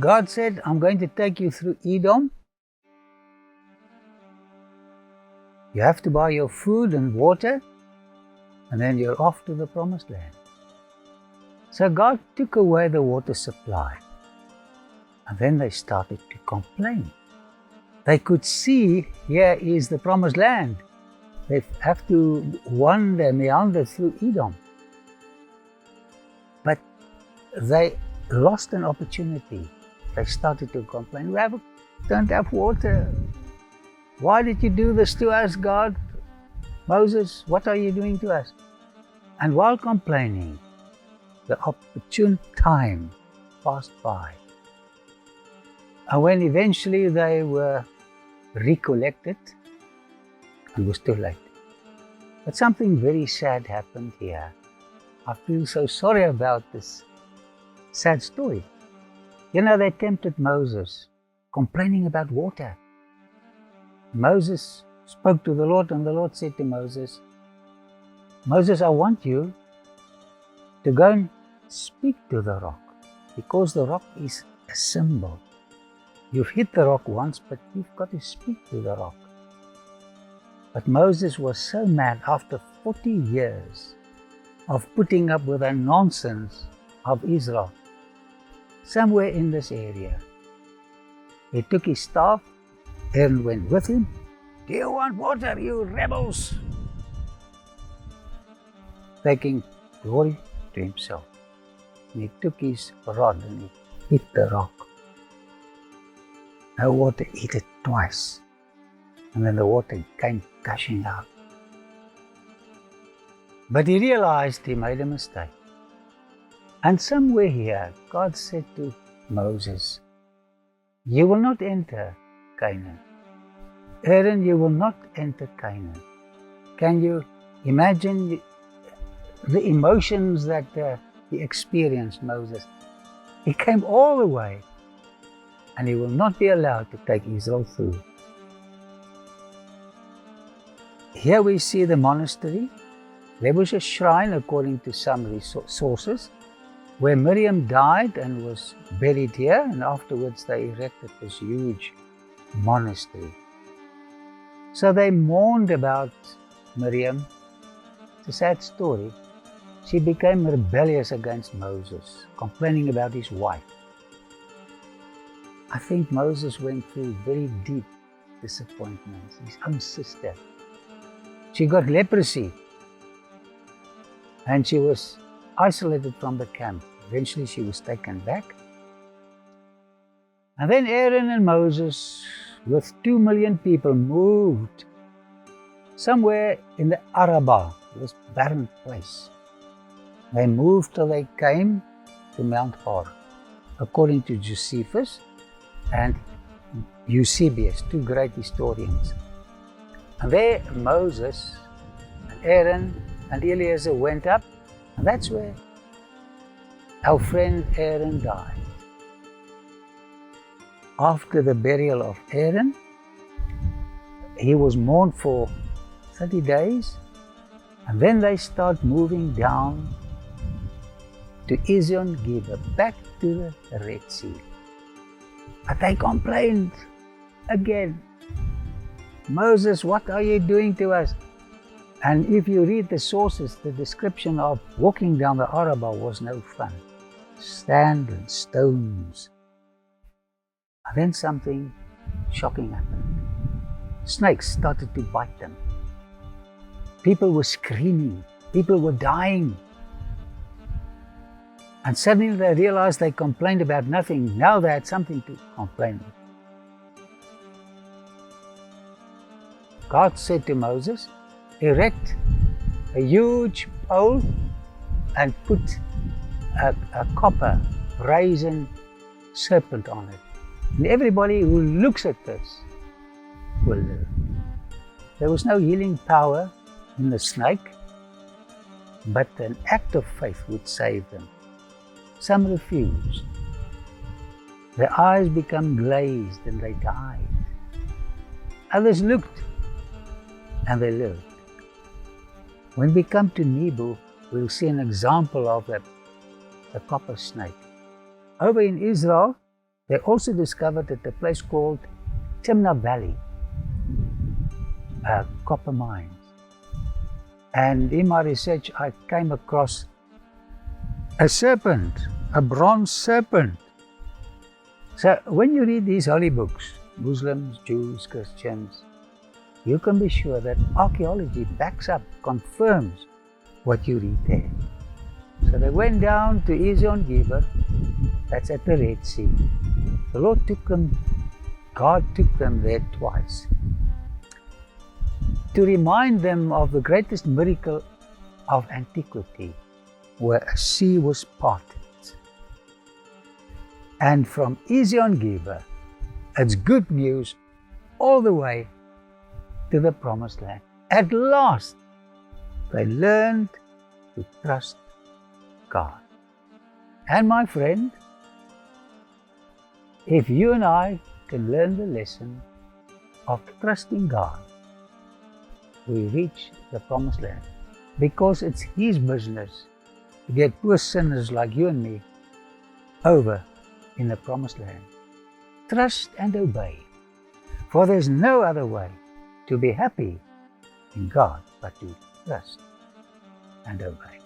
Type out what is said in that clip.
God said, I'm going to take you through Edom. You have to buy your food and water, and then you're off to the promised land. So God took away the water supply. And then they started to complain. They could see, here is the promised land. They have to wander, meander through Edom. But they lost an opportunity. They started to complain, we don't have water. Why did you do this to us, God? Moses, what are you doing to us? And while complaining, the opportune time passed by. And when eventually they were recollected, it was too late. But something very sad happened here. I feel so sorry about this sad story. You know, they tempted Moses, complaining about water. Moses spoke to the Lord, and the Lord said to Moses, Moses, I want you to go and speak to the rock, because the rock is a symbol. You've hit the rock once, but you've got to speak to the rock. But Moses was so mad after 40 years of putting up with the nonsense of Israel, somewhere in this area. He took his staff, Aaron went with him. Do you want water, you rebels? Taking glory to himself. And he took his rod and he hit the rock. No water, hit it twice. And then the water came gushing out. But he realized he made a mistake. And somewhere here, God said to Moses, you will not enter Canaan. Aaron, you will not enter Canaan. Can you imagine the emotions that he experienced, Moses? He came all the way, and he will not be allowed to take Israel through. Here we see the monastery. There was a shrine, according to some sources, where Miriam died and was buried here, and afterwards they erected this huge monastery. So they mourned about Miriam. It's a sad story. She became rebellious against Moses, complaining about his wife. I think Moses went through very deep disappointments. His own sister. She got leprosy, and she was isolated from the camp. Eventually she was taken back. And then Aaron and Moses, with 2 million people, moved somewhere in the Arabah, this barren place. They moved till they came to Mount Hor, according to Josephus and Eusebius, 2 great historians. And there Moses and Aaron and Eleazar went up, and that's where our friend Aaron died. After the burial of Aaron, he was mourned for 30 days, and then they start moving down to Ezion Geber, back to the Red Sea. But they complained again. Moses, what are you doing to us? And if you read the sources, the description of walking down the Arabah was no fun. Sand and stones. And then something shocking happened. Snakes started to bite them. People were screaming. People were dying. And suddenly they realized they complained about nothing. Now they had something to complain about. God said to Moses, erect a huge pole and put a copper brazen serpent on it. And everybody who looks at this will live. There was no healing power in the snake, but an act of faith would save them. Some refused. Their eyes became glazed and they died. Others looked and they lived. When we come to Nebo, we'll see an example of the copper snake. Over in Israel, They also discovered that the place called Timna Valley, copper mines. And in my research, I came across a serpent, a bronze serpent. So when you read these holy books, Muslims, Jews, Christians, you can be sure that archaeology backs up, confirms what you read there. So they went down to Ezion Geber, that's at the Red Sea. The Lord took them, God took them there twice to remind them of the greatest miracle of antiquity, where a sea was parted. And from Ezion Geber, it's good news all the way to the Promised Land. At last, they learned to trust God. And my friend, if you and I can learn the lesson of trusting God, we reach the Promised Land, because it's His business to get poor sinners like you and me over in the Promised Land. Trust and obey, for there's no other way to be happy in God but to trust and obey.